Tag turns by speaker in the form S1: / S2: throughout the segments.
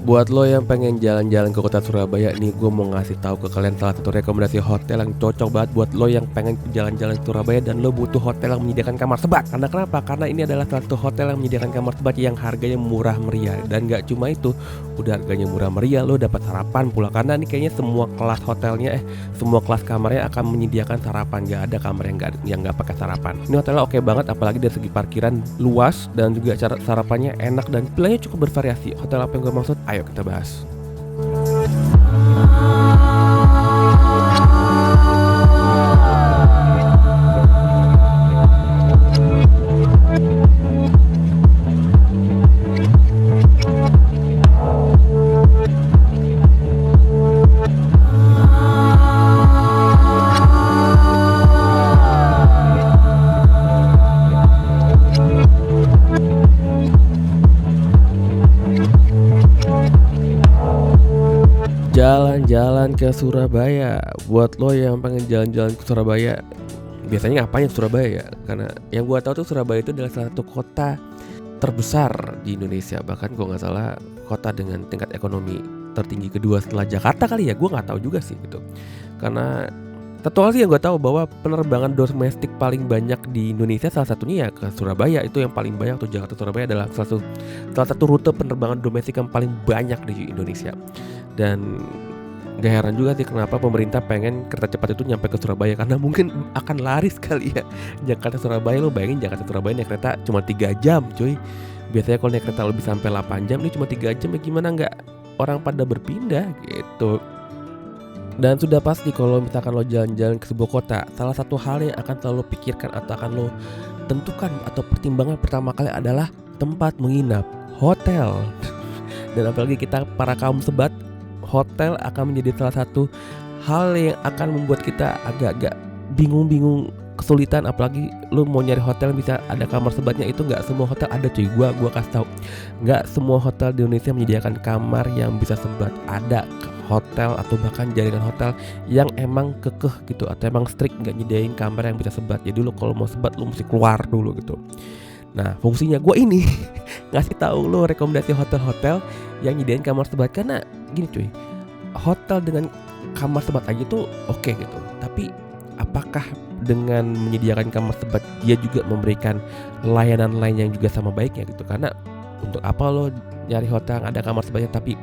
S1: Buat lo yang pengen jalan-jalan ke kota Surabaya nih, gue mau ngasih tahu ke kalian salah satu rekomendasi hotel yang cocok banget buat lo yang pengen jalan-jalan ke Surabaya dan lo butuh hotel yang menyediakan kamar sebat. Karena kenapa? Karena ini adalah salah satu hotel yang menyediakan kamar sebat yang harganya murah meriah. Dan gak cuma itu, udah harganya murah meriah, lo dapat sarapan pula. Karena ini kayaknya semua kelas hotelnya, semua kelas kamarnya akan menyediakan sarapan. Gak ada kamar yang gak pakai sarapan. Ini hotelnya oke banget, apalagi dari segi parkiran luas dan juga cara sarapannya enak dan pilihannya cukup bervariasi. Hotel apa yang gue maksud? Ayo kita bahas. Jalan-jalan ke Surabaya. Buat lo yang pengen jalan-jalan ke Surabaya, biasanya ngapain ke Surabaya ya? Karena yang gua tahu tuh Surabaya itu adalah salah satu kota terbesar di Indonesia. Bahkan kalau nggak salah kota dengan tingkat ekonomi tertinggi kedua setelah Jakarta kali ya. Gua nggak tahu juga sih gitu. Karena satu hal sih yang gue tahu bahwa penerbangan domestik paling banyak di Indonesia salah satunya ya ke Surabaya. Itu yang paling banyak tuh, Jakarta Surabaya adalah salah satu rute penerbangan domestik yang paling banyak di Indonesia. Dan gak heran juga sih kenapa pemerintah pengen kereta cepat itu nyampe ke Surabaya, karena mungkin akan laris kali ya. Jakarta Surabaya, lo bayangin Jakarta Surabaya naik kereta cuma 3 jam cuy. Biasanya kalau naik kereta lebih sampai 8 jam, ini cuma 3 jam ya gimana nggak orang pada berpindah gitu. Dan sudah pasti kalau misalkan lo jalan-jalan ke sebuah kota, salah satu hal yang akan selalu pikirkan atau akan lo tentukan atau pertimbangan pertama kali adalah tempat menginap, hotel. Dan apalagi kita para kaum sebat, hotel akan menjadi salah satu hal yang akan membuat kita agak-agak bingung-bingung, kesulitan. Apalagi lu mau nyari hotel bisa ada kamar sebatnya, itu nggak semua hotel ada cuy. Gua kasih tahu, nggak semua hotel di Indonesia menyediakan kamar yang bisa sebat. Ada hotel atau bahkan jaringan hotel yang emang kekeh gitu atau emang strict nggak nyediain kamar yang bisa sebat. Jadi lu kalau mau sebat lu mesti keluar dulu gitu. Nah fungsinya gue ini ngasih tahu lo rekomendasi hotel-hotel yang nyediain kamar sebat. Karena gini cuy, hotel dengan kamar sebat aja tuh oke gitu, tapi apakah dengan menyediakan kamar sebat dia juga memberikan layanan lain yang juga sama baiknya gitu? Karena untuk apa lo nyari hotel yang ada kamar sebatnya tapi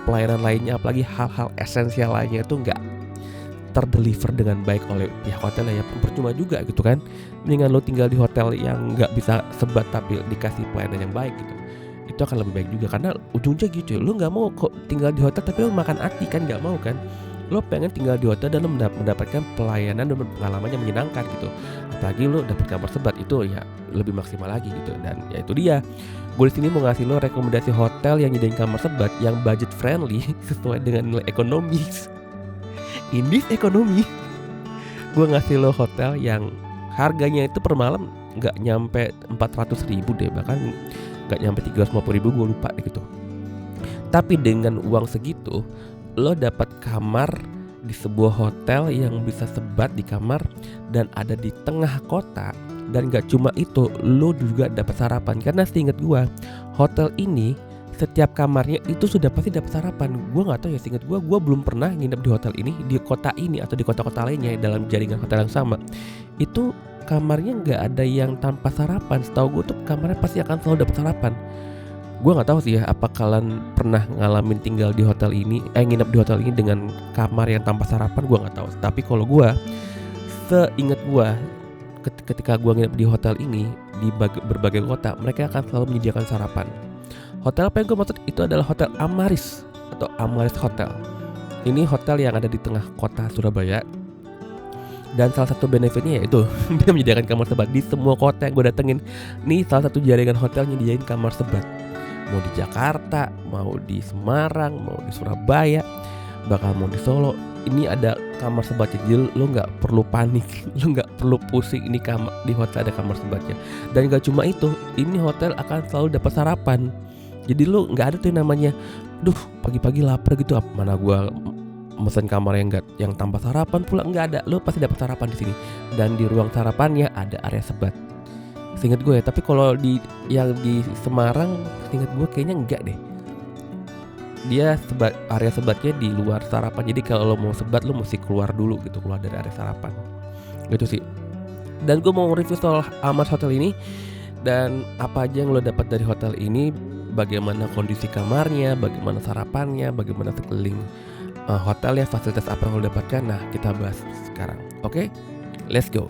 S1: pelayanan lainnya, apalagi hal-hal esensial lainnya itu nggak terdeliver dengan baik oleh pihak hotel ya percuma juga gitu kan. Mendingan lo tinggal di hotel yang nggak bisa sebat tapi dikasih pelayanan yang baik gitu, itu akan lebih baik juga. Karena ujungnya gitu, lo nggak mau kok tinggal di hotel tapi lo makan hati kan, nggak mau kan. Lo pengen tinggal di hotel dan lo mendapatkan pelayanan dan pengalaman yang menyenangkan gitu. Apalagi lo dapet kamar sebat, itu ya lebih maksimal lagi gitu. Dan ya itu dia, gue di sini mau ngasih lo rekomendasi hotel yang nyediain kamar sebat yang budget friendly sesuai dengan nilai ekonomis. Ini ekonomi. Gue ngasih lo hotel yang harganya itu per malam nggak nyampe 400.000 deh, bahkan nggak nyampe 350.000, gue lupa gitu. Tapi dengan uang segitu lo dapat kamar di sebuah hotel yang bisa sebat di kamar dan ada di tengah kota. Dan gak cuma itu, lo juga dapat sarapan. Karena seingat gue, hotel ini setiap kamarnya itu sudah pasti dapat sarapan. Gue gak tahu ya, seingat gue belum pernah nginep di hotel ini, di kota ini atau di kota-kota lainnya dalam jaringan hotel yang sama. Itu kamarnya gak ada yang tanpa sarapan. Setahu gue tuh kamarnya pasti akan selalu dapat sarapan. Gue nggak tahu sih ya, apa kalian pernah ngalamin tinggal di hotel ini, nginep di hotel ini dengan kamar yang tanpa sarapan? Gue nggak tahu. Tapi kalau gue, seingat gue, ketika gue nginep di hotel ini di berbagai kota, mereka akan selalu menyediakan sarapan. Hotel apa yang gue maksud itu adalah Hotel Amaris atau Amaris Hotel. Ini hotel yang ada di tengah kota Surabaya. Dan salah satu benefitnya yaitu dia menyediakan kamar sebat di semua kota yang gue datengin. Nih salah satu jaringan hotel nyediain kamar sebat. Mau di Jakarta, mau di Semarang, mau di Surabaya, bakal mau di Solo, ini ada kamar sebatnya. Jadi lo nggak perlu panik, lo nggak perlu pusing ini kamar di hotel ada kamar sebatnya. Dan nggak cuma itu, ini hotel akan selalu dapat sarapan. Jadi lo nggak ada tuh namanya, duh pagi-pagi lapar gitu, mana gua mesen kamar yang tanpa sarapan pula, nggak ada. Lo pasti dapat sarapan di sini. Dan di ruang sarapannya ada area sebat. Seingat gue ya, tapi kalau yang di Semarang seingat gue kayaknya enggak deh. dia area sebatnya di luar sarapan. Jadi kalau lo mau sebat lo mesti keluar dulu gitu, keluar dari area sarapan. Gitu sih. Dan gue mau review soal Amars Hotel ini dan apa aja yang lo dapat dari hotel ini, bagaimana kondisi kamarnya, bagaimana sarapannya, bagaimana sekeliling hotel ya, fasilitas apa yang lo dapatkan. Nah, kita bahas sekarang. Oke? Let's go.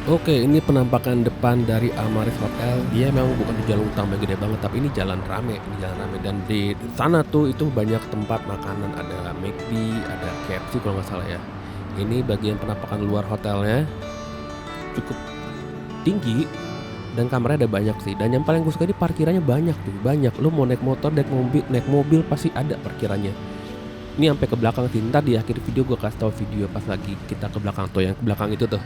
S1: Oke, ini penampakan depan dari Amars Hotel. Dia memang bukan di jalan utama gede banget, tapi ini jalan rame, dan di sana tuh itu banyak tempat makanan, ada McD, ada KFC kalau nggak salah ya. Ini bagian penampakan luar hotelnya cukup tinggi dan kamarnya ada banyak sih. Dan yang paling gue suka ini parkirannya banyak tuh, banyak. Lo mau naik motor, naik mobil pasti ada parkirannya. Ini sampai ke belakang sih. Ntar di akhir video gue kasih tau video pas lagi kita ke belakang tuh, yang ke belakang itu tuh.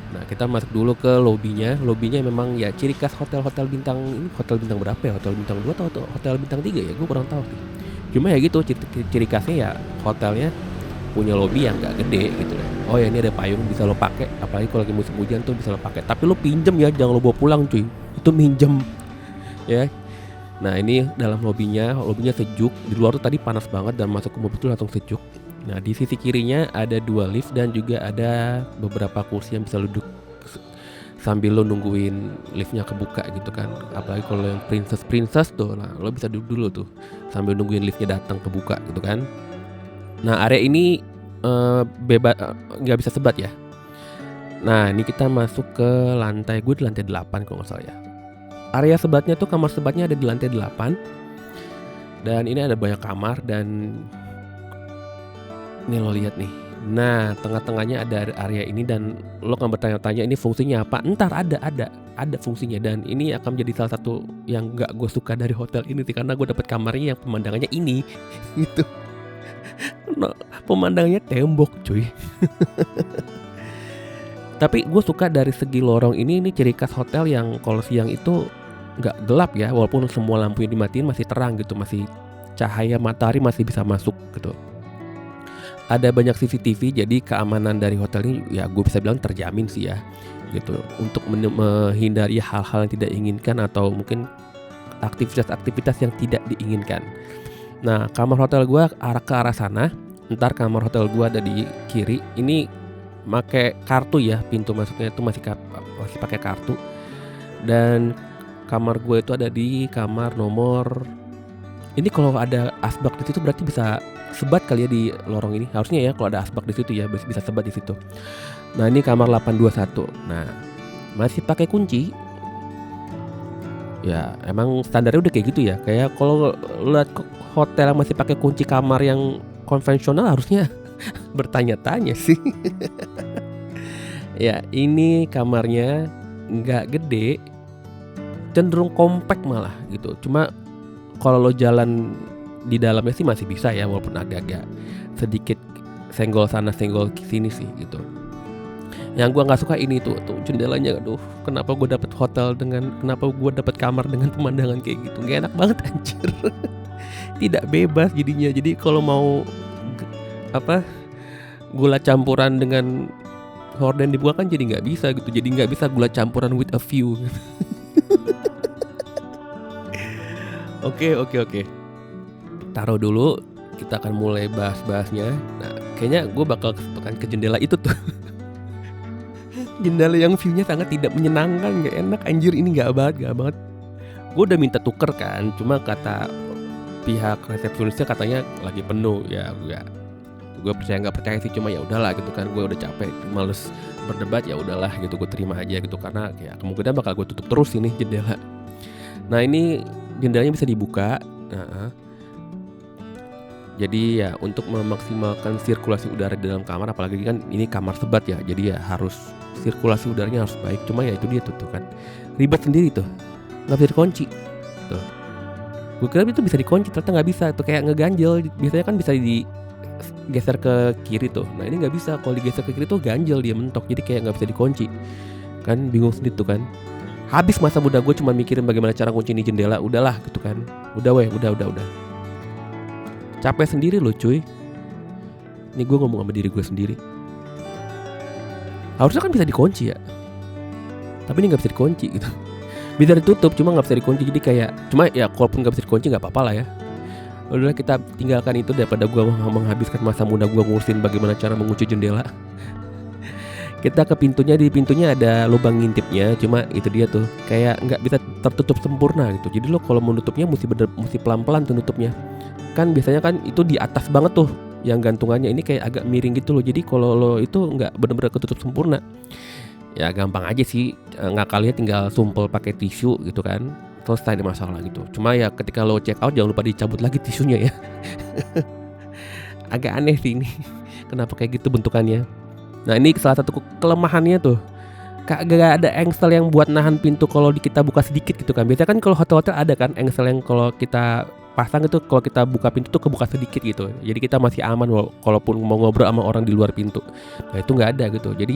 S1: Nah, kita masuk dulu ke lobbynya. Lobbynya memang ya ciri khas hotel-hotel bintang ini. Hotel bintang berapa ya? Hotel bintang 2 atau hotel bintang 3 ya? Gue kurang tahu sih. Cuma ya gitu, ciri khasnya ya hotelnya punya lobby yang gak gede gitu ya. Oh ya, ini ada payung bisa lo pakai, apalagi kalau lagi musim hujan tuh bisa lo pakai. Tapi lo pinjem ya, jangan lo bawa pulang cuy. Itu minjem ya. Nah, ini dalam lobbynya sejuk. Di luar tuh tadi panas banget dan masuk ke mobil tuh langsung sejuk. Nah, di sisi kirinya ada 2 lift dan juga ada beberapa kursi yang bisa lo duduk sambil lo nungguin liftnya kebuka gitu kan. Apalagi kalau yang princess tuh, nah lo bisa duduk dulu tuh sambil nungguin liftnya datang kebuka gitu kan. Nah, area ini bebas, nggak bisa sebat ya. Nah, ini kita masuk ke lantai, gue di lantai 8 kalau nggak salah ya. Area sebatnya tuh, kamar sebatnya ada di lantai 8. Dan ini ada banyak kamar dan ini lo lihat nih. Nah, tengah-tengahnya ada area ini dan lo kan bertanya-tanya ini fungsinya apa? Entar ada fungsinya, dan ini akan menjadi salah satu yang nggak gue suka dari hotel ini sih, karena gue dapet kamarnya yang pemandangannya ini gitu. No, pemandangannya tembok cuy. Tapi gue suka dari segi lorong ini ciri khas hotel yang kalau siang itu nggak gelap ya, walaupun semua lampu yang dimatiin masih terang gitu, masih cahaya matahari masih bisa masuk gitu. Ada banyak CCTV, jadi keamanan dari hotel ini ya gue bisa bilang terjamin sih ya gitu, untuk menghindari hal-hal yang tidak diinginkan atau mungkin aktivitas-aktivitas yang tidak diinginkan. Nah, kamar hotel gue ke arah sana. Ntar kamar hotel gue ada di kiri. Ini pakai kartu ya, pintu masuknya itu masih pakai kartu. Dan kamar gue itu ada di kamar nomor. Ini kalau ada asbak di situ berarti bisa sebat kali ya di lorong ini. Harusnya ya kalau ada asbak di situ ya bisa sebat di situ. Nah, ini kamar 821. Nah, masih pakai kunci. Ya, emang standarnya udah kayak gitu ya. Kayak kalau lihat hotel yang masih pakai kunci kamar yang konvensional harusnya bertanya-tanya sih. Ya, ini kamarnya nggak gede, cenderung kompak malah gitu. Cuma kalau lo jalan di dalamnya sih masih bisa ya, walaupun agak-agak sedikit senggol sana senggol sini sih gitu. Yang gue nggak suka ini tuh jendelanya, aduh, kenapa gue dapet kamar dengan pemandangan kayak gitu, nggak enak banget anjir. Tidak bebas jadinya. Jadi kalau mau gula campuran dengan horden dibuka kan jadi nggak bisa gitu. Jadi nggak bisa gula campuran with a view. Oke. Taruh dulu, kita akan mulai bahas-bahasnya. Nah, kayaknya gue bakal tekan ke jendela itu tuh. Jendela yang view-nya sangat tidak menyenangkan, gak enak anjir, ini gak banget. Gue udah minta tuker kan, cuma kata pihak resepsionisnya katanya lagi penuh. Ya gue percaya nggak percaya sih, cuma ya udahlah gitu kan, gue udah capek, males berdebat, ya udahlah gitu, gue terima aja gitu, karena ya kemungkinan bakal gue tutup terus ini jendela. Nah, ini jendelanya bisa dibuka. Jadi ya untuk memaksimalkan sirkulasi udara di dalam kamar, apalagi kan ini kamar sebat ya, jadi ya harus sirkulasi udaranya harus baik. Cuma ya itu dia tuh kan ribet sendiri tuh, nggak bisa dikunci tuh. Gue kira itu bisa dikunci, ternyata nggak bisa tuh, kayak ngeganjel. Biasanya kan bisa digeser ke kiri tuh, nah ini nggak bisa. Kalau digeser ke kiri tuh ganjel, dia mentok, jadi kayak nggak bisa dikunci kan, bingung sendiri tuh kan. Habis masa muda gue cuma mikirin bagaimana cara kunci ini jendela, udahlah gitu kan. Udah. Capek sendiri loh cuy. Ini gue ngomong sama diri gue sendiri. Harusnya kan bisa dikunci ya, tapi ini gak bisa dikunci gitu. Bisa ditutup cuma nggak bisa dikunci, jadi kayak cuma ya kalaupun nggak bisa dikunci nggak apa-apa lah ya. Udahlah kita tinggalkan itu daripada gua menghabiskan masa muda gua ngurusin bagaimana cara mengunci jendela. Kita ke pintunya, di pintunya ada lubang ngintipnya, cuma itu dia tuh kayak nggak bisa tertutup sempurna gitu. Jadi lo kalau menutupnya mesti pelan-pelan tuh nutupnya. Kan biasanya kan itu di atas banget tuh yang gantungannya, ini kayak agak miring gitu loh. Jadi kalau lo itu nggak benar-benar ketutup sempurna. Ya gampang aja sih, ngakalnya tinggal sumpel pakai tisu gitu kan. Selesai deh masalah gitu. Cuma ya ketika lo check out jangan lupa dicabut lagi tisunya ya. Agak aneh sih ini. Kenapa kayak gitu bentukannya. Nah ini salah satu kelemahannya tuh, kagak ada engsel yang buat nahan pintu kalau kita buka sedikit gitu kan. Biasanya kan kalau hotel-hotel ada kan engsel yang kalau kita pasang itu kalau kita buka pintu tuh kebuka sedikit gitu. Jadi kita masih aman walaupun mau ngobrol sama orang di luar pintu. Nah itu nggak ada gitu. Jadi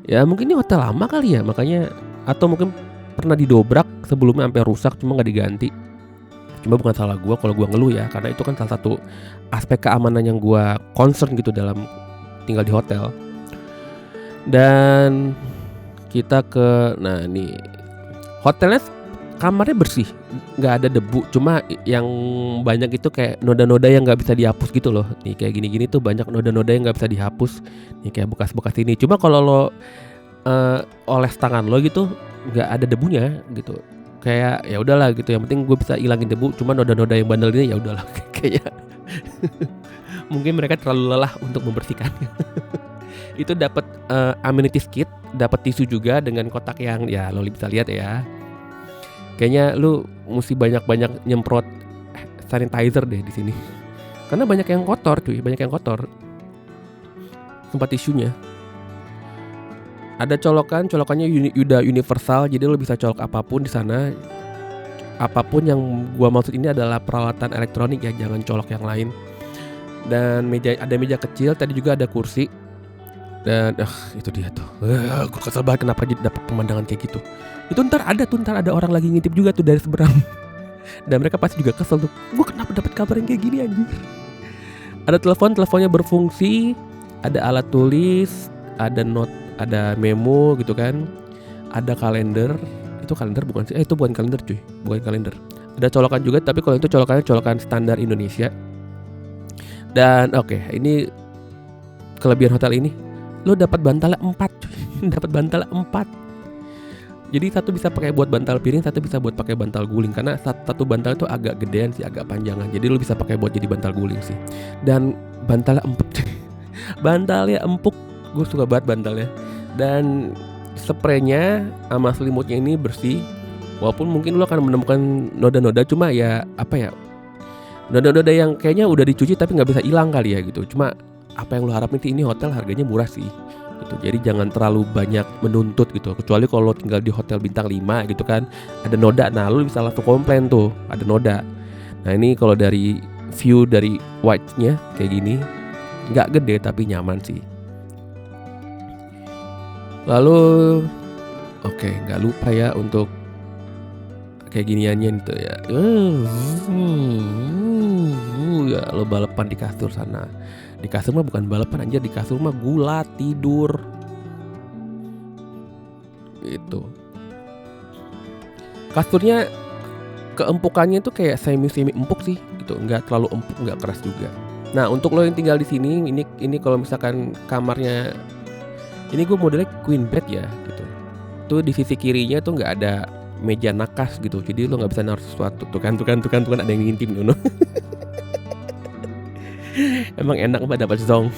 S1: ya mungkin ini hotel lama kali ya makanya, atau mungkin pernah didobrak sebelumnya sampai rusak cuma nggak diganti. Cuma bukan salah gue kalau gue ngeluh ya, karena itu kan salah satu aspek keamanan yang gue concern gitu dalam tinggal di hotel. Dan kita nah ini hotelnya kamarnya bersih, nggak ada debu, cuma yang banyak itu kayak noda-noda yang nggak bisa dihapus gitu loh. Nih kayak gini-gini tuh banyak noda-noda yang nggak bisa dihapus. Nih kayak bekas-bekas ini. Cuma kalau lo oles tangan lo gitu nggak ada debunya gitu. Kayak ya udahlah gitu, yang penting gue bisa ilangin debu. Cuma noda-noda yang bandel ini ya udahlah kayak mungkin mereka terlalu lelah untuk membersihkannya. Itu dapat amenities kit, dapat tisu juga dengan kotak yang ya lo bisa lihat ya. Kayaknya lu mesti banyak-banyak nyemprot sanitizer deh di sini. Karena banyak yang kotor cuy, banyak yang kotor. Tempat tisunya. Ada colokannya udah universal, jadi lo bisa colok apapun di sana. Apapun yang gua maksud ini adalah peralatan elektronik ya, jangan colok yang lain. Dan ada meja kecil, tadi juga ada kursi. Dan itu dia tuh. Gue kesel banget kenapa dapat pemandangan kayak gitu. Itu ntar ada orang lagi ngintip juga tuh dari seberang. Dan mereka pasti juga kesel tuh. Gue kenapa dapat kabar yang kayak gini anjir. Ada teleponnya berfungsi, ada alat tulis, ada note, ada memo gitu kan. Ada kalender. Itu kalender bukan sih? Itu bukan kalender cuy, bukan kalender. Ada colokan juga, tapi kalau itu colokan standar Indonesia. Dan ini kelebihan hotel ini. Lo dapat bantalnya 4 cuy. Dapat bantalnya 4. Jadi satu bisa pakai buat bantal piring, satu bisa buat pakai bantal guling. Karena satu bantal itu agak gedean sih, agak panjangan. Jadi lo bisa pakai buat jadi bantal guling sih. Dan bantalnya empuk. Bantalnya empuk. Gue suka banget bantalnya. Dan spraynya sama selimutnya ini bersih. Walaupun mungkin lo akan menemukan noda-noda, cuma ya noda-noda yang kayaknya udah dicuci tapi nggak bisa hilang kali ya gitu. Cuma apa yang lo harapin sih, ini hotel harganya murah sih gitu. Jadi jangan terlalu banyak menuntut gitu. Kecuali kalau lo tinggal di hotel bintang 5 gitu kan, ada noda, nah lo bisa langsung komplain tuh ada noda. Nah ini kalau dari view dari white-nya kayak gini, nggak gede tapi nyaman sih. Lalu nggak lupa ya untuk kayak giniannya gitu ya. Ya lo balapan di kasur sana. Di kasur mah bukan balapan anjir, di kasur mah gulat tidur. Itu. Kasurnya keempukannya tuh kayak semi empuk sih gitu, nggak terlalu empuk, nggak keras juga. Nah untuk lo yang tinggal di sini, ini kalau misalkan kamarnya, ini gue modelnya queen bed ya gitu. Tuh di sisi kirinya tuh nggak ada meja nakas gitu, jadi lo nggak bisa naruh sesuatu. Tuh kan ada yang ngintip dulu. Emang enak banget dapat zong.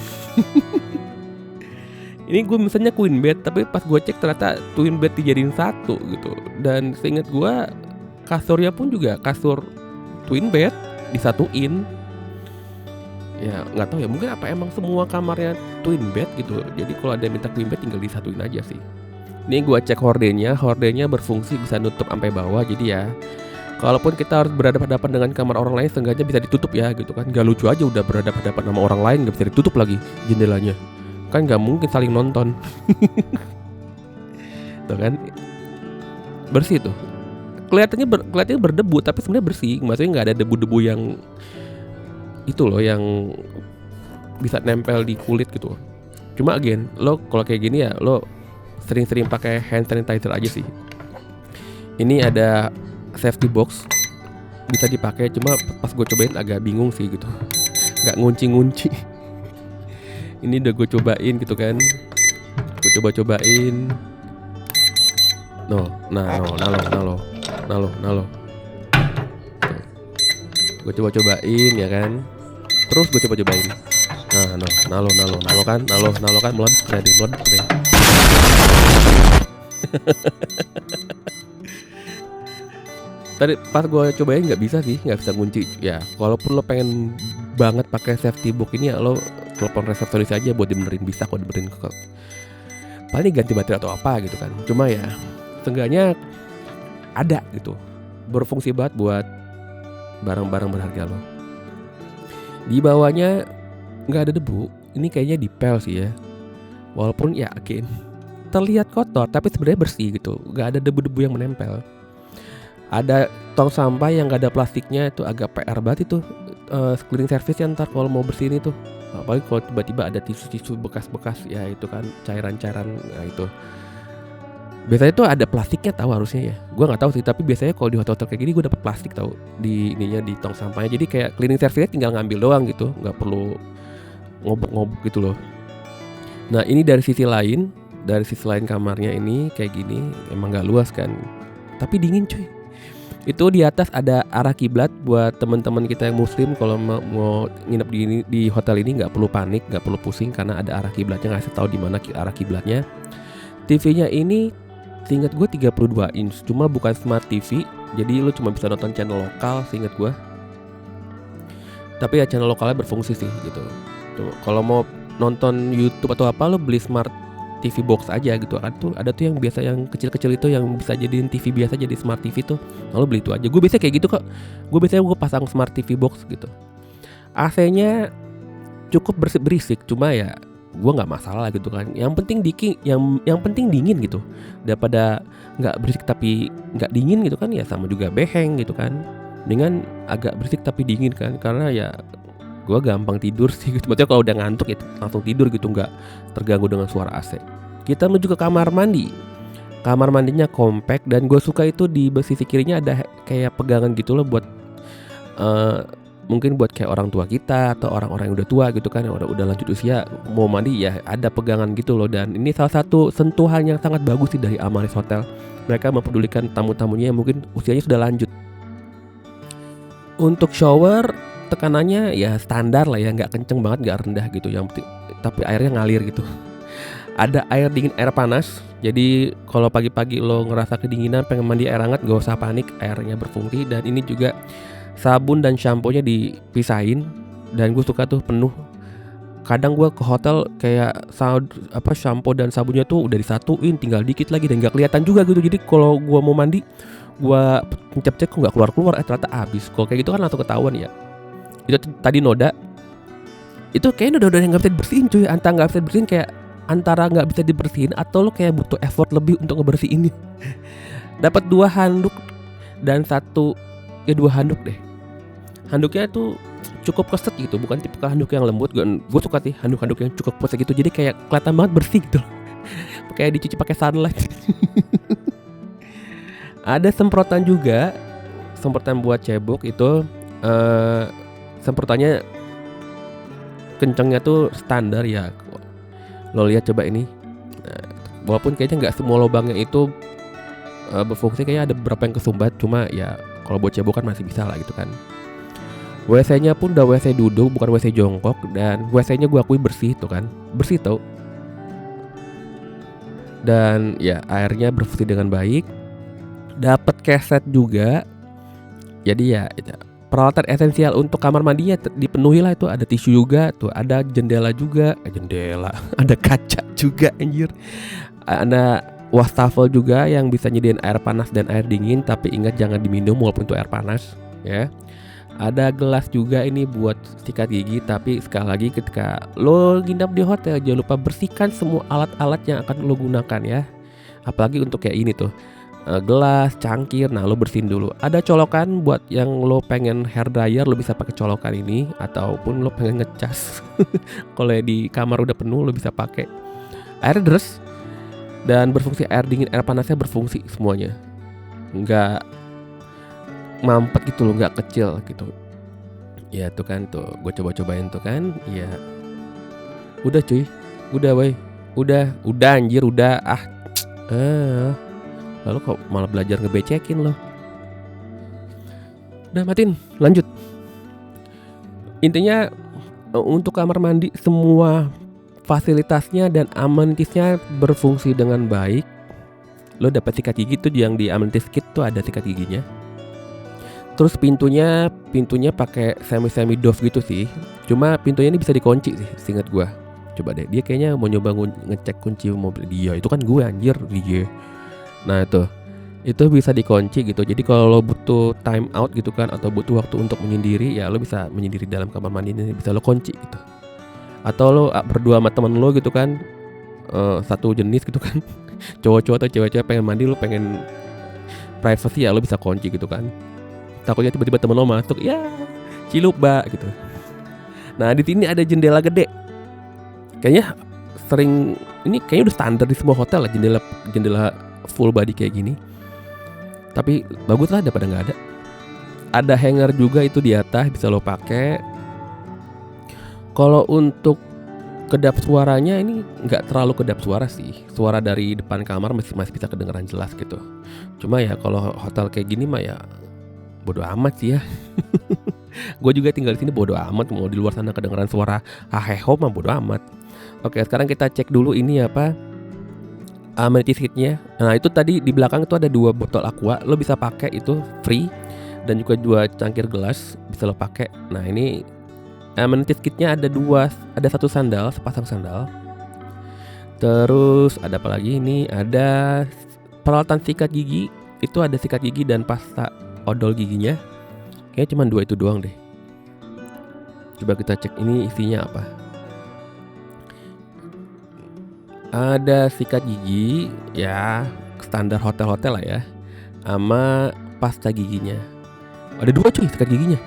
S1: Ini gue misalnya queen bed, tapi pas gue cek ternyata twin bed dijadiin satu gitu. Dan seingat gue kasurnya pun juga kasur twin bed disatuin. Ya nggak tahu ya, mungkin apa emang semua kamarnya twin bed gitu. Jadi kalau ada yang minta queen bed tinggal disatuin aja sih. Ini gue cek hordennya berfungsi bisa nutup sampai bawah. Jadi ya kalaupun kita harus berhadapan-hadapan dengan kamar orang lain, seenggaknya bisa ditutup ya gitu kan. Gak lucu aja udah berhadapan-hadapan sama orang lain gak bisa ditutup lagi jendelanya. Kan gak mungkin saling nonton. Tuh kan. Bersih tuh. Kelihatannya berdebu tapi sebenarnya bersih. Maksudnya gak ada debu-debu yang itu loh, yang bisa nempel di kulit gitu. Cuma again, lo kalau kayak gini ya lo sering-sering pakai hand sanitizer aja sih. Ini ada safety box, bisa dipakai, cuma pas gue cobain agak bingung sih gitu, nggak ngunci. Ini udah gue cobain gitu kan, gue cobain. Nalo. Gue cobain ya kan, terus gue cobain. Nalo kan meledak deh. Tadi pas gue cobain nggak bisa ngunci ya. Walaupun lo pengen banget pakai safety box ini ya, lo telepon resepsionis aja buat dibenerin, bisa kok dibenerin kok. Paling ganti baterai atau apa gitu kan. Cuma ya seenggaknya ada gitu, berfungsi banget buat barang-barang berharga lo. Di bawahnya nggak ada debu. Ini kayaknya dipel sih ya. Walaupun yakin terlihat kotor, tapi sebenarnya bersih gitu. Nggak ada debu-debu yang menempel. Ada tong sampah yang nggak ada plastiknya, itu agak PR banget itu. Cleaning service yang ntar kalau mau bersihin itu. Apalagi kalau tiba-tiba ada tisu-tisu bekas-bekas, ya itu kan cairan-cairan, nah itu. Biasanya tuh ada plastiknya tahu harusnya ya. Gue nggak tahu sih, tapi biasanya kalau di hotel-hotel kayak gini gue dapet plastik tahu di ininya, di tong sampahnya. Jadi kayak cleaning service tinggal ngambil doang gitu, nggak perlu ngobok-ngobok gitu loh. Nah ini dari sisi lain kamarnya ini kayak gini, emang nggak luas kan, tapi dingin cuy. Itu di atas ada arah kiblat buat teman-teman kita yang muslim. Kalau mau nginep di hotel ini nggak perlu panik, nggak perlu pusing, karena ada arah kiblatnya, ngasih tahu di mana arah kiblatnya. TV-nya ini seingat gue 32 inch, cuma bukan smart TV, jadi lu cuma bisa nonton channel lokal seingat gue. Tapi ya channel lokalnya berfungsi sih gitu. Tuh, kalau mau nonton YouTube atau apa, lu beli smart TV box aja gitu kan. Tuh ada tuh yang biasa yang kecil-kecil itu yang bisa jadiin TV biasa jadi smart TV tuh. Lalu beli itu aja. Gue biasanya kayak gitu kok. Gue pasang smart TV box gitu. AC-nya cukup berisik, cuma ya gue nggak masalah gitu kan. Yang penting yang penting dingin gitu. Daripada nggak berisik tapi nggak dingin gitu kan, ya sama juga beheng gitu kan. Dengan agak berisik tapi dingin kan, karena ya gue gampang tidur sih gitu. Maksudnya kalau udah ngantuk ya langsung tidur gitu, nggak terganggu dengan suara AC. Kita menuju ke kamar mandi. Kamar mandinya compact, dan gue suka itu di sisi kirinya ada kayak pegangan gitu loh buat mungkin buat kayak orang tua kita atau orang-orang yang udah tua gitu kan, yang udah lanjut usia mau mandi ya ada pegangan gitu loh. Dan ini salah satu sentuhan yang sangat bagus sih dari Amaris Hotel. Mereka mempedulikan tamu-tamunya yang mungkin usianya sudah lanjut. Untuk shower tekanannya ya standar lah ya, nggak kenceng banget, nggak rendah gitu, yang penting tapi airnya ngalir gitu. Ada air dingin, air panas. Jadi kalau pagi-pagi lo ngerasa kedinginan pengen mandi air hangat, gak usah panik, airnya berfungsi. Dan ini juga sabun dan shampoo-nya dipisahin, dan gue suka tuh penuh. Kadang gue ke hotel kayak shampoo dan sabunnya tuh udah disatuin, tinggal dikit lagi dan nggak kelihatan juga gitu. Jadi kalau gue mau mandi, gue pencet-pencet kok nggak keluar, ternyata habis. Kalau kayak gitu kan langsung ketahuan ya. Itu tadi noda, itu kayaknya noda yang nggak bisa dibersihin cuy. Antara nggak bisa dibersihin atau lo kayak butuh effort lebih untuk ngebersihin. Dapat 2 handuk dan 2 handuk deh. Handuknya tuh cukup keset gitu, bukan tipe handuk yang lembut. Gue suka sih handuk-handuk yang cukup keset gitu, jadi kayak kelihatan banget bersih gitu. Kayak dicuci pakai sunlight. Ada semprotan juga, semprotan buat cebok itu. Semprotannya kencangnya tuh standar ya. Lo lihat coba ini. Walaupun kayaknya nggak semua lubangnya itu berfungsi, kayaknya ada beberapa yang kesumbat. Cuma ya kalau buat cebok kan masih bisa lah gitu kan. WC-nya pun udah WC duduk, bukan WC jongkok. Dan WC-nya gue akui bersih tuh kan, bersih tau. Dan ya airnya berfungsi dengan baik. Dapat keset juga. Jadi ya peralatan esensial untuk kamar mandinya dipenuhi lah. Itu ada tisu juga, tuh ada jendela juga, ada kaca juga anjir. Ada wastafel juga yang bisa nyediain air panas dan air dingin, tapi ingat jangan diminum walaupun itu air panas ya. Ada gelas juga ini buat sikat gigi, tapi sekali lagi ketika lo nginap di hotel jangan lupa bersihkan semua alat-alat yang akan lo gunakan ya. Apalagi untuk kayak ini tuh, gelas, cangkir, nah lo bersihin dulu. Ada colokan buat yang lo pengen hair dryer, lo bisa pakai colokan ini, ataupun lo pengen ngecas. Kalau di kamar udah penuh lo bisa pakai air deres. Dan berfungsi air dingin, air panasnya berfungsi semuanya. Nggak mampet gitu loh, nggak kecil gitu. Ya tuh kan tuh, gue coba-cobain tuh kan. Ya udah cuy, udah woy, udah anjir, udah lalu kok malah belajar ngebecekin loh. Udah matiin, lanjut. Intinya untuk kamar mandi semua fasilitasnya dan amenitiesnya berfungsi dengan baik. Lo dapat sikat gigi tuh, yang di amenities kit tuh ada sikat giginya. Terus pintunya pakai semi doors gitu sih. Cuma pintunya ini bisa dikunci sih, seingat gua. Coba deh, dia kayaknya mau nyoba ngecek kunci mobil dia. Itu kan gue anjir, dia. Nah itu bisa dikunci gitu. Jadi kalau lo butuh time out gitu kan, atau butuh waktu untuk menyendiri, ya lo bisa menyendiri dalam kamar mandi ini, bisa lo kunci gitu. Atau lo berdua sama temen lo gitu kan, satu jenis gitu kan, cowok-cowok atau cewek-cewek pengen mandi, lo pengen privacy, ya lo bisa kunci gitu kan. Takutnya tiba-tiba temen lo masuk, ya ciluba gitu. Nah di sini ada jendela gede. Kayaknya kayaknya udah standar di semua hotel lah, jendela full body kayak gini. Tapi bagus lah daripada nggak ada. Ada hanger juga itu di atas, bisa lo pakai. Kalau untuk kedap suaranya ini nggak terlalu kedap suara sih. Suara dari depan kamar masih bisa kedengeran jelas gitu. Cuma ya kalau hotel kayak gini mah ya bodo amat sih ya. Gue juga tinggal di sini, bodo amat. Mau di luar sana kedengeran suara haheho mah bodo amat. Oke, sekarang kita cek dulu ini apa, amenities kitnya. Nah itu tadi di belakang itu ada 2 botol aqua, lo bisa pakai itu free, dan juga 2 cangkir gelas bisa lo pakai. Nah ini amenities kitnya ada 1 sandal, sepasang sandal. Terus ada apa lagi? Ini ada peralatan sikat gigi. Itu ada sikat gigi dan pasta odol giginya. Kayaknya cuma 2 itu doang deh. Coba kita cek ini isinya apa. Ada sikat gigi, ya standar hotel-hotel lah ya, sama pasta giginya. Ada 2 cuy sikat giginya.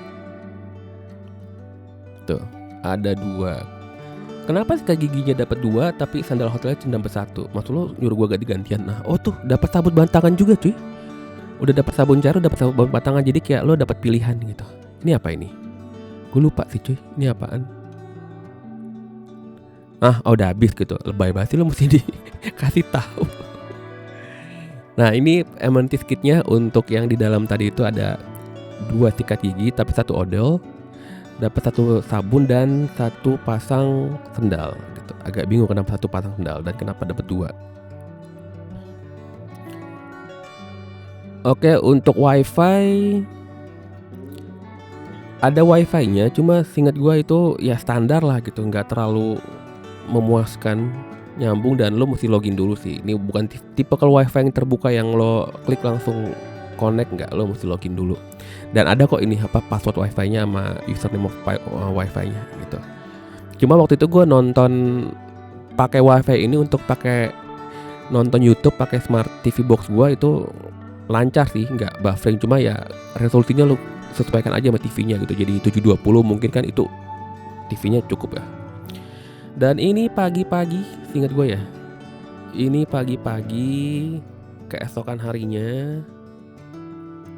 S1: Tuh, ada 2. Kenapa sikat giginya dapat 2 tapi sandal hotelnya cuma dapat 1? Maksud lo nyuruh gua ganti-gantian? Nah, oh tuh dapat sabun batangan juga cuy. Udah dapat sabun cair, dapat sabun batangan, jadi kayak lo dapat pilihan gitu. Ini apa ini? Gue lupa sih cuy. Ini apaan? Udah habis gitu. Lebay banget sih lo mesti dikasih tahu. Nah ini amenities kitnya untuk yang di dalam tadi itu ada 2 sikat gigi tapi 1 odol, dapat 1 sabun dan 1 pasang sendal gitu. Agak bingung kenapa 1 pasang sendal dan kenapa dapat 2. Oke, untuk wifi ada wifi-nya, cuma seingat gua itu ya standar lah gitu, nggak terlalu memuaskan, nyambung, dan lo mesti login dulu sih. Ini bukan tipe kalau wifi yang terbuka yang lo klik langsung connect, nggak, lo mesti login dulu. Dan ada kok ini apa password wifi-nya sama username wifi-nya gitu. Cuma waktu itu gue nonton pakai wifi ini untuk pakai nonton YouTube pakai smart TV box gue itu lancar sih, nggak buffering. Cuma ya resolusinya lo sesuaikan aja sama TV-nya gitu. Jadi 720 mungkin kan itu TV-nya cukup ya. Dan ini pagi-pagi, ingat gue ya, ini pagi-pagi keesokan harinya.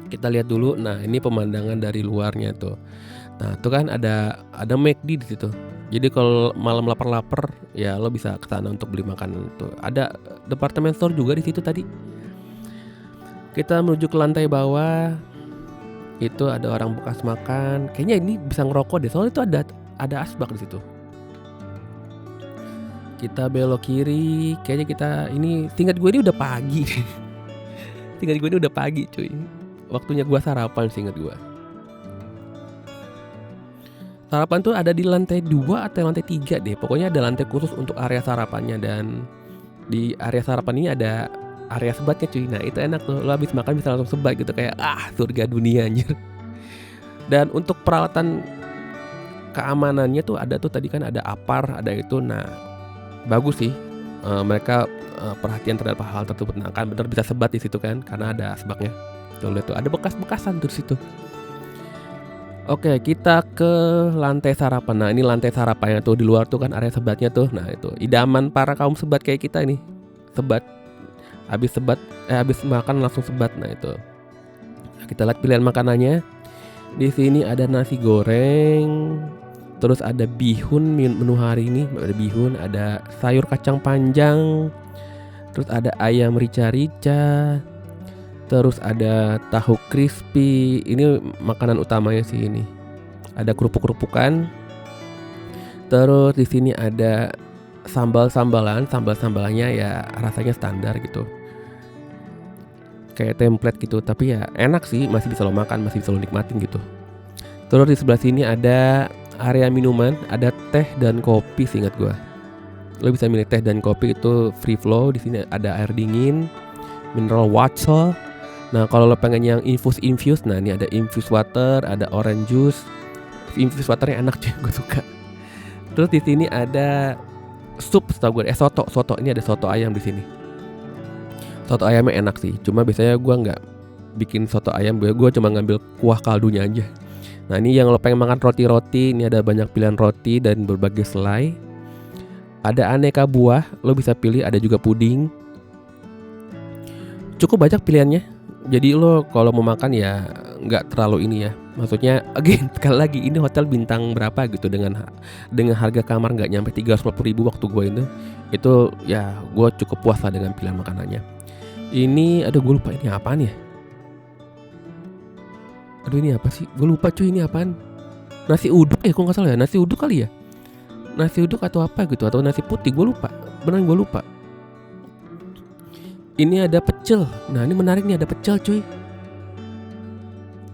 S1: Kita lihat dulu. Nah ini pemandangan dari luarnya tuh. Nah tuh kan ada McD di situ. Jadi kalau malam lapar-lapar ya lo bisa ke sana untuk beli makanan tuh. Ada department store juga di situ tadi. Kita menuju ke lantai bawah. Itu ada orang bekas makan. Kayaknya ini bisa ngerokok deh, soalnya itu ada asbak di situ. Kita belok kiri, kayaknya kita ini, tingkat gue ini udah pagi. Tingkat gue ini udah pagi cuy. Waktunya gue sarapan seingat gue. Sarapan tuh ada di lantai 2 atau lantai 3 deh. Pokoknya ada lantai khusus untuk area sarapannya. Dan di area sarapan ini ada area sebatnya cuy. Nah itu enak tuh, lo habis makan bisa langsung sebat gitu. Kayak surga dunia anjir. Dan untuk peralatan keamanannya tuh ada tuh, tadi kan ada APAR, ada itu. Nah bagus sih, mereka perhatian terhadap hal tersebut. Nah kan bener bisa sebat di situ kan, karena ada asbaknya. Tuh lihat tuh, ada bekas-bekasan tuh di situ. Oke, kita ke lantai sarapan. Nah ini lantai sarapannya tuh, di luar tuh kan area sebatnya tuh. Nah itu idaman para kaum sebat kayak kita ini, sebat habis makan langsung sebat. Nah itu. Nah, kita lihat pilihan makanannya. Di sini ada nasi goreng, terus ada bihun menu hari ini, ada bihun, ada sayur kacang panjang, terus ada ayam rica-rica, terus ada tahu crispy. Ini makanan utamanya sih ini. Ada kerupuk-kerupukan. Terus di sini ada sambal-sambalannya ya rasanya standar gitu. Kayak template gitu, tapi ya enak sih, masih bisa lo makan, masih bisa lo nikmatin gitu. Terus di sebelah sini ada area minuman, ada teh dan kopi seingat gua. Lo bisa milih teh dan kopi itu free flow. Di sini ada air dingin, mineral water. Nah, kalau lo pengen yang infuse, nah ini ada infuse water, ada orange juice. Infuse waternya enak cuy, gue suka. Terus di sini ada sup, setahu gue soto. Ini ada soto ayam di sini. Soto ayamnya enak sih. Cuma biasanya gue nggak bikin soto ayam, gue cuma ngambil kuah kaldunya aja. Nah, ini yang lo pengen makan roti-roti, ini ada banyak pilihan roti dan berbagai selai. Ada aneka buah, lo bisa pilih. Ada juga puding. Cukup banyak pilihannya. Jadi lo kalau mau makan ya nggak terlalu ini ya. Maksudnya sekali lagi ini hotel bintang berapa gitu, dengan harga kamar nggak nyampe 350.000 waktu gue itu ya gue cukup puas lah dengan pilihan makanannya. Ini gue lupa ini apaan ya. Ini apa sih? Gue lupa cuy, ini apaan? Nasi uduk ya, kok nggak salah ya, nasi uduk kali ya. Nasi uduk atau apa gitu, atau nasi putih, gue lupa. Beneran gue lupa. Ini ada pecel. Nah ini menarik nih, ada pecel cuy.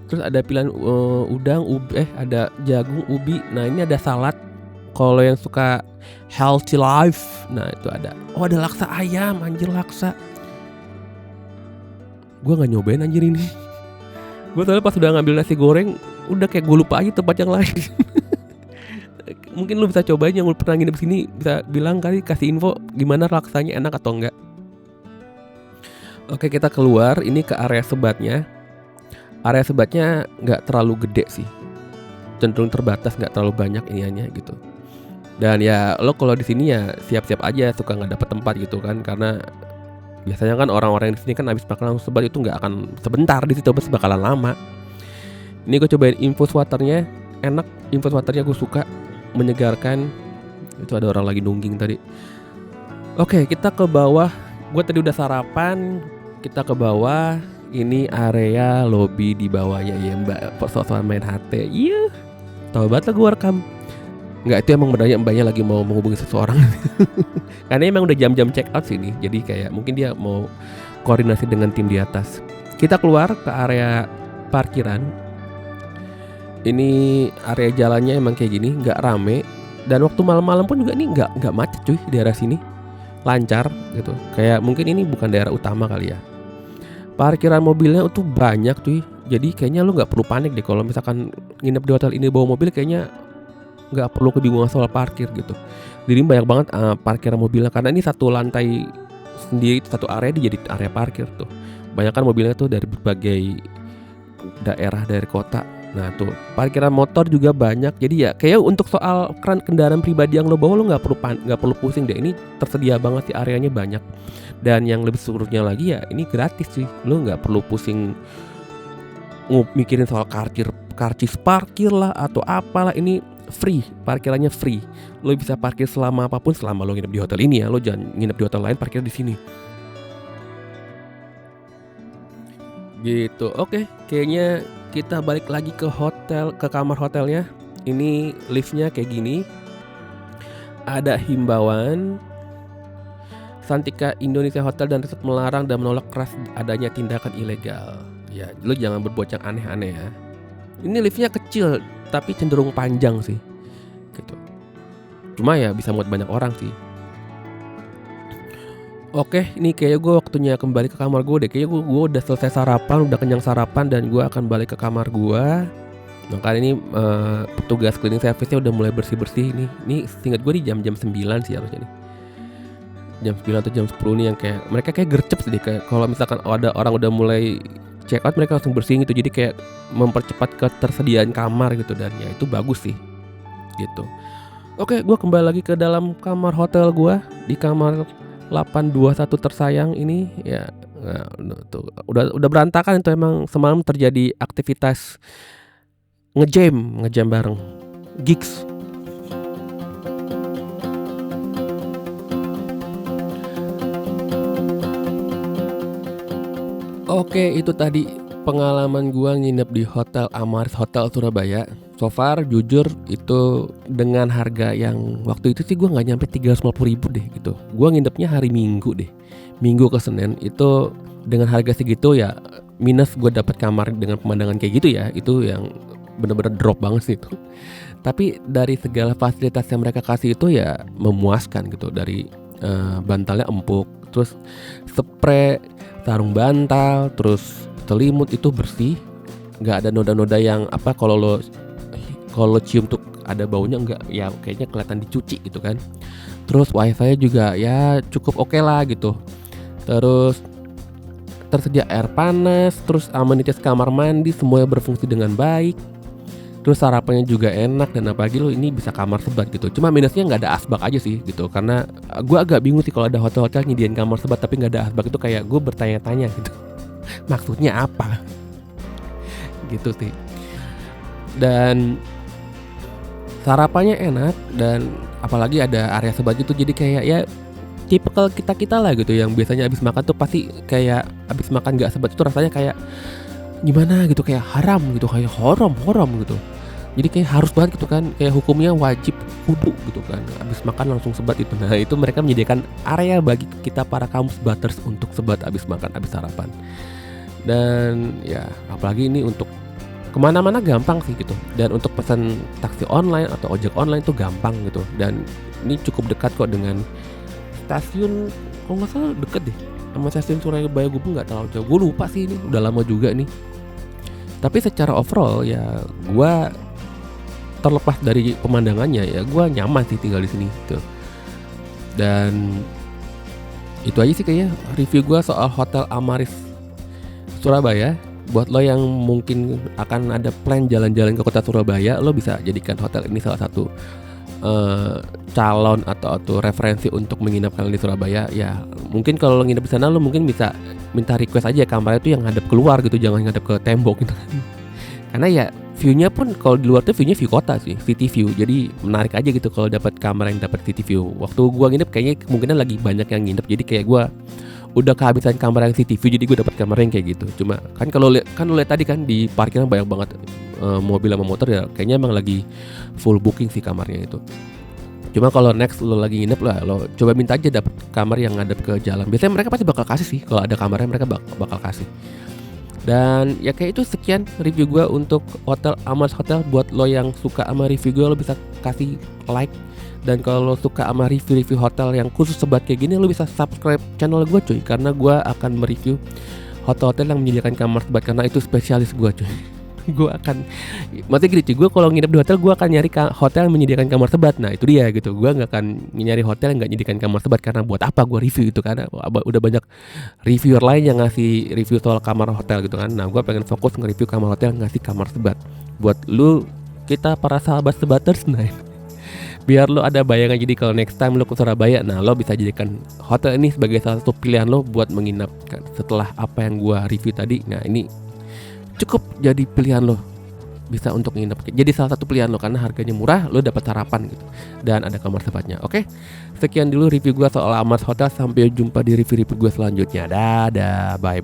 S1: Terus ada pilihan udang, ada jagung, ubi. Nah ini ada salad. Kalau yang suka healthy life, nah itu ada. Oh ada laksa ayam, anjir laksa. Gue nggak nyobain anjir ini. Gue soalnya pas udah ngambil nasi goreng, udah kayak gue lupa aja tempat yang lain. Mungkin lu bisa cobain yang lu pernah nginep sini, bisa bilang kali, kasih info gimana laksanya, enak atau enggak. Oke, kita keluar ini ke area sebatnya. Area sebatnya nggak terlalu gede sih, cenderung terbatas, nggak terlalu banyak iniannya gitu. Dan ya lo kalau di sini ya siap-siap aja suka nggak dapet tempat gitu kan, karena biasanya kan orang-orang di sini kan habis makan langsung sebat itu nggak akan sebentar di situ, pasti bakalan lama. Ini gue cobain infus waternya, enak. Infus waternya gue suka, menyegarkan. Itu ada orang lagi nungging tadi. Oke, kita ke bawah. Gue tadi udah sarapan. Kita ke bawah. Ini area lobby di bawahnya ya mbak, soal main HT. Iya, tahu banget lah gue rekam. Nggak, itu emang mbaknya lagi mau menghubungi seseorang. Karena emang udah jam-jam check out sini. Jadi kayak mungkin dia mau koordinasi dengan tim di atas. Kita keluar ke area parkiran. Ini area jalannya emang kayak gini, nggak rame. Dan waktu malam-malam pun juga ini nggak macet cuy di daerah sini. Lancar gitu. Kayak mungkin ini bukan daerah utama kali ya. Parkiran mobilnya itu banyak cuy. Jadi kayaknya lo nggak perlu panik deh kalau misalkan nginep di hotel ini bawa mobil, kayaknya nggak perlu kebingungan soal parkir gitu. Jadi banyak banget parkiran mobilnya, karena ini satu lantai sendiri, satu area jadi area parkir tuh. Banyak kan mobilnya tuh dari berbagai daerah dari kota. Nah tuh parkiran motor juga banyak. Jadi ya kayak untuk soal kendaraan pribadi yang lo bawa, lo nggak perlu pusing deh. Ini tersedia banget sih, areanya banyak. Dan yang lebih serunya lagi ya ini gratis sih. Lo nggak perlu pusing mikirin soal karcis parkir lah atau apalah. Ini free, parkirannya free. Lo bisa parkir selama apapun selama lo nginep di hotel ini ya. Lo jangan nginep di hotel lain, parkir di sini. Gitu. Oke, kayaknya kita balik lagi ke hotel, ke kamar hotelnya. Ini liftnya kayak gini. Ada himbauan Santika Indonesia Hotel dan Resort melarang dan menolak keras adanya tindakan ilegal. Ya, lo jangan berbuat yang aneh-aneh ya. Ini liftnya kecil tapi cenderung panjang sih. Gitu. Cuma ya bisa muat banyak orang sih. Oke, ini kayaknya gue waktunya kembali ke kamar gue deh. Kayaknya gue udah selesai sarapan, udah kenyang sarapan, dan gue akan balik ke kamar gue. Nah kali ini petugas cleaning service-nya udah mulai bersih-bersih nih. Ini seingat gue di jam-jam 9 sih harusnya nih. Jam 9 atau jam 10 nih yang kayak mereka kayak gercep sih, kayak kalau misalkan ada orang udah mulai check out mereka langsung bersihin gitu. Jadi kayak mempercepat ketersediaan kamar gitu, dan ya itu bagus sih gitu. Oke, gue kembali lagi ke dalam kamar hotel gue, di kamar 821 tersayang ini ya, tuh udah berantakan itu. Emang semalam terjadi aktivitas ngejam bareng gigs. Oke, itu tadi pengalaman gua nginep di Hotel Amaris Hotel Surabaya. So far jujur itu dengan harga yang waktu itu sih gua nggak nyampe 350.000 deh gitu. Gua nginepnya hari Minggu deh, Minggu ke Senin. Itu dengan harga segitu ya, minus gua dapat kamar dengan pemandangan kayak gitu ya. Itu yang bener-bener drop banget sih itu. Tapi dari segala fasilitas yang mereka kasih itu ya memuaskan gitu. Dari bantalnya empuk, terus spray, sarung bantal, terus selimut itu bersih, nggak ada noda-noda yang apa kalau lo cium tuh ada baunya, enggak ya, kayaknya kelihatan dicuci gitu kan. Terus wifi juga ya cukup oke lah gitu. Terus tersedia air panas, terus amenities kamar mandi semuanya berfungsi dengan baik. Terus sarapannya juga enak, dan apalagi lo ini bisa kamar sebat gitu. Cuma minusnya nggak ada asbak aja sih gitu, karena gue agak bingung sih kalau ada hotel-hotel nyediain kamar sebat tapi nggak ada asbak. Itu kayak gue bertanya-tanya gitu, maksudnya apa gitu sih. Dan sarapannya enak, dan apalagi ada area sebat gitu, jadi kayak ya tipikal kita lah gitu yang biasanya abis makan tuh pasti kayak abis makan nggak sebat itu rasanya kayak gimana gitu, kayak haram gitu, kayak horam gitu. Jadi kayak harus banget gitu kan, kayak hukumnya wajib kudu gitu kan, abis makan langsung sebat itu. Nah itu mereka menyediakan area bagi kita para kaum sebaters untuk sebat abis makan, abis sarapan. Dan ya apalagi ini untuk kemana-mana gampang sih gitu. Dan untuk pesan taksi online atau ojek online tuh gampang gitu. Dan ini cukup dekat kok dengan stasiun, kalau nggak salah deket deh sama stasiun Surabaya Gubeng, nggak terlalu jauh. Gue lupa sih, ini udah lama juga nih. Tapi secara overall ya gue, terlepas dari pemandangannya ya, gue nyaman sih tinggal di sini gitu. Dan itu aja sih kayaknya review gue soal Hotel Amaris Surabaya. Buat lo yang mungkin akan ada plan jalan-jalan ke kota Surabaya, lo bisa jadikan hotel ini salah satu calon atau referensi untuk menginap kalian di Surabaya. Ya mungkin kalau lo nginep di sana, lo mungkin bisa minta request aja kamarnya tuh yang ngadep keluar gitu, jangan ngadep ke tembok gitu kan. Karena ya view-nya pun kalau di luar tuh view-nya view kota sih, city view. Jadi menarik aja gitu kalau dapat kamar yang dapat city view. Waktu gua nginep kayaknya kemungkinan lagi banyak yang nginep, jadi kayak gua udah kehabisan kamar yang city view, jadi gue dapat kamar yang kayak gitu. Cuma kan kalau lo lihat tadi kan di parkiran banyak banget mobil sama motor, ya kayaknya emang lagi full booking sih kamarnya itu. Cuma kalau next lo lagi nginep lah, lo coba minta aja dapat kamar yang ngadep ke jalan. Biasanya mereka pasti bakal kasih sih, kalau ada kamarnya mereka bakal kasih. Dan ya kayak itu, sekian review gue untuk Hotel Amaris Hotel. Buat lo yang suka sama review gue, lo bisa kasih like. Dan kalau lo suka sama review hotel yang khusus sebat kayak gini, lo bisa subscribe channel gue cuy, karena gue akan mereview hotel-hotel yang menyediakan kamar sebat, karena itu spesialis gue cuy. Gue akan, maksudnya gini cuy, gue kalau nginep di hotel, gue akan nyari hotel yang menyediakan kamar sebat. Nah itu dia gitu, gue gak akan nyari hotel yang gak menyediakan kamar sebat, karena buat apa gue review itu, karena udah banyak reviewer lain yang ngasih review soal kamar hotel gitu kan. Nah gue pengen fokus nge-review kamar hotel yang ngasih kamar sebat. Buat lu, kita para sahabat sebaters, nah biar lo ada bayangan, jadi kalau next time lo ke Surabaya, nah lo bisa jadikan hotel ini sebagai salah satu pilihan lo buat menginap kan. Setelah apa yang gua review tadi, nah ini cukup jadi pilihan lo, bisa untuk nginep. Jadi salah satu pilihan lo karena harganya murah, lo dapat sarapan gitu, dan ada kamar sebatnya. Oke, sekian dulu review gua soal Amaris Hotel. Sampai jumpa di review gua selanjutnya. Dadah, bye.